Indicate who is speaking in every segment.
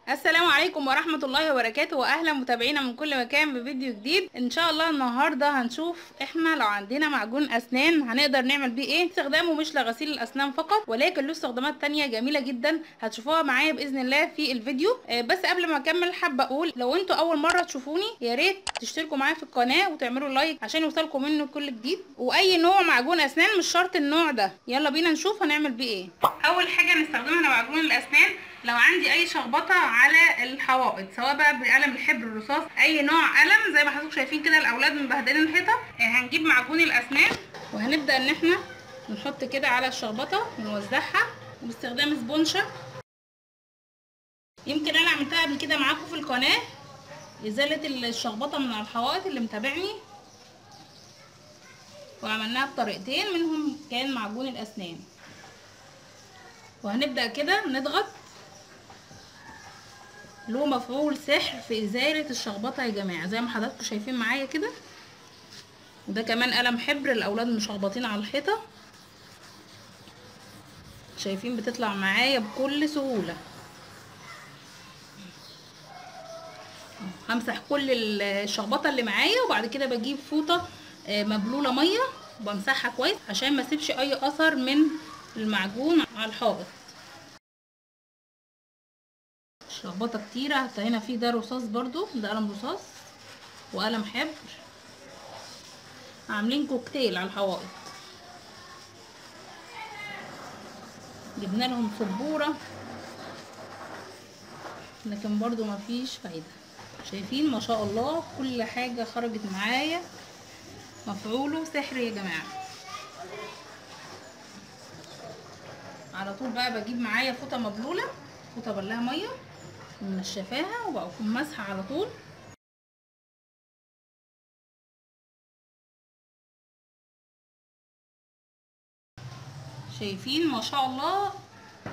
Speaker 1: السلام عليكم ورحمة الله وبركاته، واهلا متابعينا من كل مكان بفيديو جديد. ان شاء الله النهاردة هنشوف احنا لو عندنا معجون اسنان هنقدر نعمل بيه ايه. استخدامه مش لغسيل الاسنان فقط، ولكن له استخدامات تانية جميلة جدا هتشوفوها معايا باذن الله في الفيديو. بس قبل ما اكمل حابة اقول لو انتوا اول مرة تشوفوني يا ريت تشتركوا معايا في القناة وتعملوا لايك عشان يوصلكم منه كل جديد. واي نوع معجون اسنان مش شرط النوع ده. يلا بينا نشوف هنعمل بيه ايه. اول حاجة هنستخدمها لمعجون الاسنان لو عندي اي شخبطه على الحوائط، سواء بقى بقلم الحبر الرصاص اي نوع قلم زي ما حضراتكم شايفين كده الاولاد مبهدلين الحيطه، هنجيب معجون الاسنان وهنبدا ان احنا نحط كده على الشخبطه ونوزعها باستخدام سبونشه. يمكن انا عملتها قبل كده معاكم في القناه ازاله الشخبطه من على الحوائط اللي متابعني، وعملناها بطريقتين منهم كان معجون الاسنان. وهنبدا كده نضغط، له مفعول سحر في ازاله الشخبطه يا جماعه زي ما حضراتكم شايفين معايا كده. وده كمان قلم حبر الاولاد مشخبطين على الحيطه، شايفين بتطلع معايا بكل سهوله. همسح كل الشخبطه اللي معايا، وبعد كده بجيب فوطه مبلوله ميه وبمسحها كويس عشان ما اسيبش اي اثر من المعجون على الحائط. شخبطه كتيره. هنا في ده رصاص برضو، ده قلم رصاص وقلم حبر عاملين كوكتيل على الحوائط. جبنا لهم سبوره لكن برضو مفيش فايده. شايفين ما شاء الله كل حاجه خرجت معايا، مفعوله سحر يا جماعه. على طول بقى بجيب معايا فوطه مبلوله، فوطه بلها ميه ومنشفاها وبقوم مسحه على طول. شايفين ما شاء الله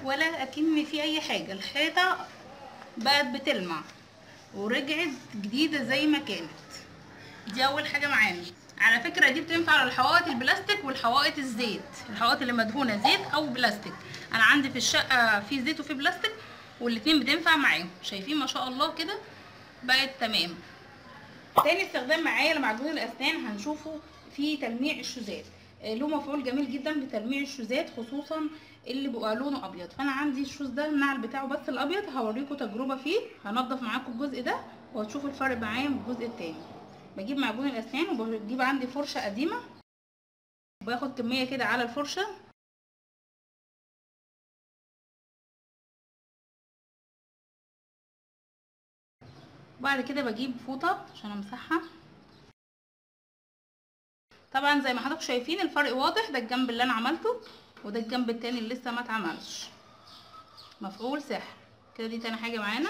Speaker 1: ولا اكن في اي حاجه، الحيطه بقت بتلمع ورجعت جديده زي ما كانت. دي اول حاجه معانا. على فكره دي بتنفع للحوائط البلاستيك والحوائط الزيت، الحوائط اللي مدهونه زيت او بلاستيك. انا عندي في الشقه في زيت وفي بلاستيك والاتنين بتنفع معاهم. شايفين ما شاء الله كده بقت تمام. تاني استخدام معايا لمعجون الاسنان هنشوفه في تلميع الشوزات. له مفعول جميل جدا بتلميع الشوزات، خصوصا اللي بيبقى لونه ابيض. فانا عندي الشوز ده النعل بتاعه بس الابيض، هوريكم تجربه فيه. هنضف معاكم الجزء ده وهتشوفوا الفرق معايا من الجزء التاني. بجيب معجون الاسنان وبجيب عندي فرشه قديمه وباخد كميه كده على الفرشه، وبعد كده بجيب فوطه عشان امسحها. طبعا زي ما حضراتكم شايفين الفرق واضح، ده الجنب اللي انا عملته وده الجنب التاني اللي لسه ما اتعملش. مفعول سحر كده. دي تاني حاجه معانا.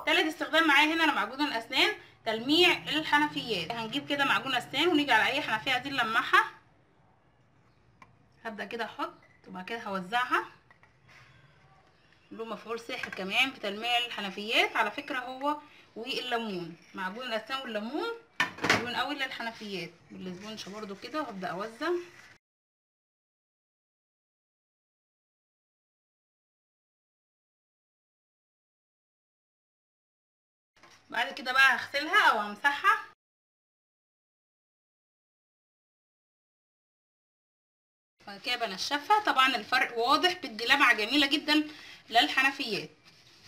Speaker 1: تالت استخدام معايا هنا لمعجون الاسنان تلميع الحنفيات. هنجيب كده معجون اسنان ونيجي على اي حنفيه عايزين نلمعها. هبدا كده احط وبعد كده هوزعها. له مفعول سحر كمان في تلميع الحنفيات على فكره، هو والليمون. معجون الاسنان والليمون حلوين قوي للحنفيات. بالسبونش برده كده وهبدا اوزع. بعد كده بقى هغسلها او همسحها. بعد كده بنشفها. طبعا الفرق واضح، بتدي لمعه جميله جدا للحنفيات.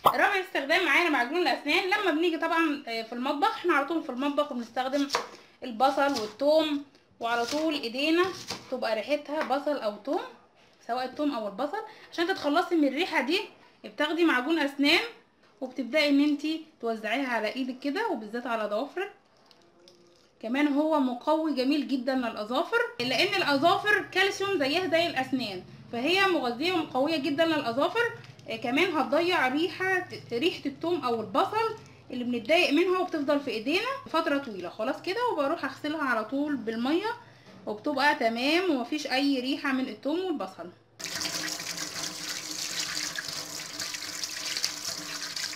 Speaker 1: رابع استخدام معانا معجون الاسنان لما بنيجي طبعا في المطبخ. احنا على طول في المطبخ وبنستخدم البصل والثوم، وعلى طول ايدينا تبقى ريحتها بصل او ثوم، سواء الثوم او البصل. عشان تتخلصي من الريحه دي بتاخدي معجون اسنان وبتبداي ان انتي توزعيها على ايدك كده، وبالذات على ضوافرك. كمان هو مقوي جميل جدا للاظافر، لان الاظافر كالسيوم زيها زي الاسنان، فهي مغذيه ومقويه جدا للاظافر. كمان هتضيع ريحه الثوم او البصل اللي بنتضايق منها وبتفضل في ايدينا فتره طويله. خلاص كده وبروح اغسلها على طول بالميه وبتبقى تمام ومفيش اي ريحه من الثوم والبصل.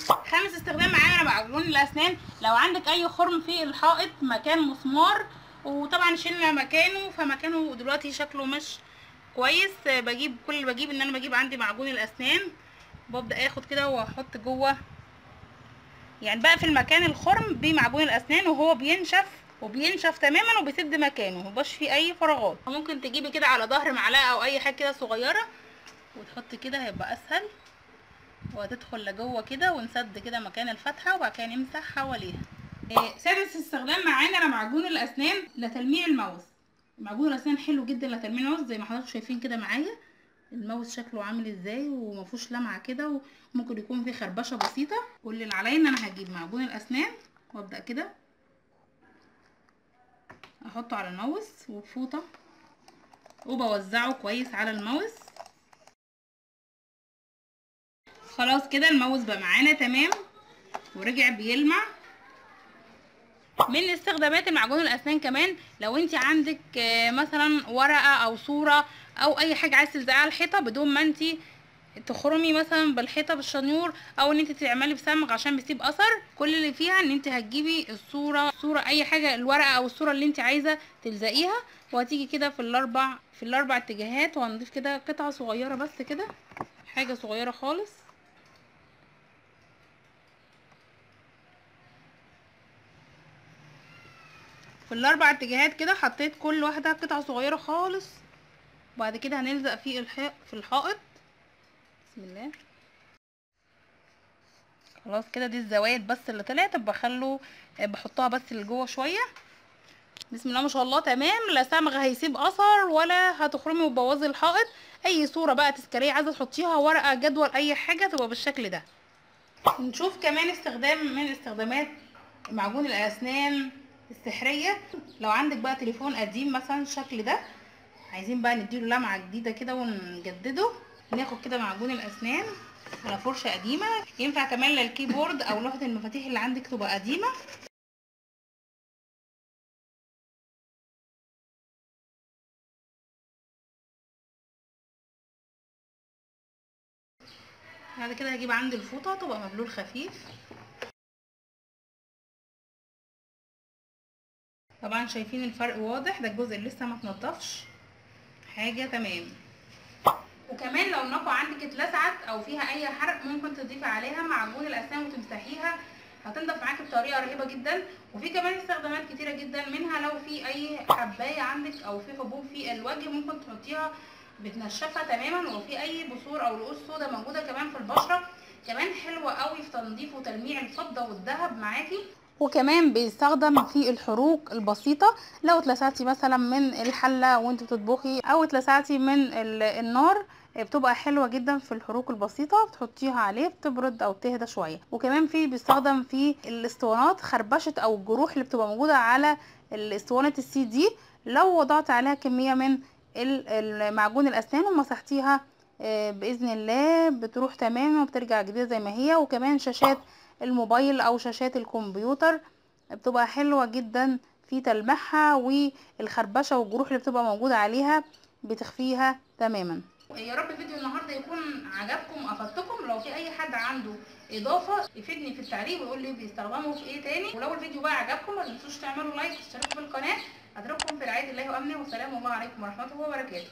Speaker 1: خامس استخدام معانا معجون الاسنان لو عندك اي خرم في الحائط مكان مسمار وطبعا شلنا مكانه، فمكانه دلوقتي شكله مش كويس، بجيب كل اللي بجيب ان انا بجيب عندي معجون الاسنان، ببدا اخد كده واحط جوه يعني بقى في المكان الخرم بمعجون الاسنان وهو بينشف تماما وبيسد مكانه، مبقاش فيه اي فراغات. ممكن تجيبي كده على ظهر معلقه او اي حاجه كده صغيره وتحطي كده، هيبقى اسهل وهتدخل لجوه كده ونسد كده مكان الفتحه وبعد كده نمسح حواليها. سادس استخدام معانا لمعجون الاسنان لتلميع الماوس. معجون الاسنان حلو جدا لتلميع الماوس زي ما حضراتكم شايفين كده معايا الماوس شكله عامل ازاي ومفيهوش لمعه كده وممكن يكون فيه خربشه بسيطه. كل اللي عليا ان انا هجيب معجون الاسنان وابدا كده احطه على الماوس وبفوطه وبوزعه كويس على الماوس. خلاص كده الماوس بقى معانا تمام ورجع بيلمع. من استخدامات المعجون الاسنان كمان لو انت عندك مثلا ورقه او صوره او اي حاجه عايز تلزقيها على الحيطه بدون ما انت تخرمي مثلا بالحيطه بالشنيور او ان انت تعملي بصمغ عشان بيسيب اثر، كل اللي فيها ان انت هتجيبي الصوره اي حاجه، الورقه او الصوره اللي انت عايزه تلزقيها، وهتيجي كده في الاربع اتجاهات، وهنضيف كده قطعه صغيره بس كده، حاجه صغيره خالص. في الاربع اتجاهات كده حطيت كل واحده قطعه صغيره خالص، وبعد كده هنلزق في الحائط. بسم الله. خلاص كده دي الزوايد بس اللي طلعت بحطها بس لجوه شويه. بسم الله ما شاء الله تمام، لا صمغ هيسيب اثر ولا هتخرمي وتبوظي الحائط. اي صوره بقى تذكاريه عايزه تحطيها، ورقه، جدول، اي حاجه تبقى بالشكل ده. نشوف كمان استخدام من استخدامات معجون الاسنان السحريه. لو عندك بقى تليفون قديم مثلا الشكل ده عايزين بقى نديله لمعه جديده كده ونجدده، ناخد كده معجون الاسنان على فرشه قديمه، ينفع كمان للكيبورد او لوحه المفاتيح اللي عندك تبقى قديمه. بعد كده هجيب عندي الفوطه تبقى مبلول خفيف. طبعا شايفين الفرق واضح، ده الجزء اللي لسه ما اتنضفش حاجه تمام. وكمان لو النقعه عندك اتلسعت او فيها اي حرق ممكن تضيفي عليها معجون الاسنان وتمسحيها، هتنضف معاكي بطريقه رهيبه جدا. وفي كمان استخدامات كتيره جدا، منها لو في اي حبايه عندك او في حبوب في الوجه ممكن تحطيها بتنشفها تماما، وفي اي بثور او رؤوس سودا موجوده كمان في البشره كمان حلوه قوي في تنظيف وتلميع الفضه والذهب معاكي. وكمان بيستخدم في الحروق البسيطه، لو اتلسعتي مثلا من الحله وانت بتطبخي او اتلسعتي من النار بتبقى حلوه جدا في الحروق البسيطه، بتحطيها عليه بتبرد او تهدى شويه. وكمان بيستخدم في الاسطوانات، خربشه او الجروح اللي بتبقى موجوده على الاسطوانه السي دي، لو وضعت عليها كميه من معجون الاسنان ومسحتيها باذن الله بتروح تمام وبترجع جديده زي ما هي. وكمان شاشات الموبايل او شاشات الكمبيوتر بتبقى حلوه جدا في تلميعها، والخربشه والجروح اللي بتبقى موجوده عليها بتخفيها تماما. يا رب فيديو النهارده يكون عجبكم وافدتكم. لو في اي حد عنده اضافه يفيدني في التعليق ويقول لي بيستخدموا في ايه تاني. ولو الفيديو بقى عجبكم ما تنسوش تعملوا لايك وتشتركوا في القناه. اترككم في رعايه الله وامنه، والسلام الله عليكم ورحمته وبركاته.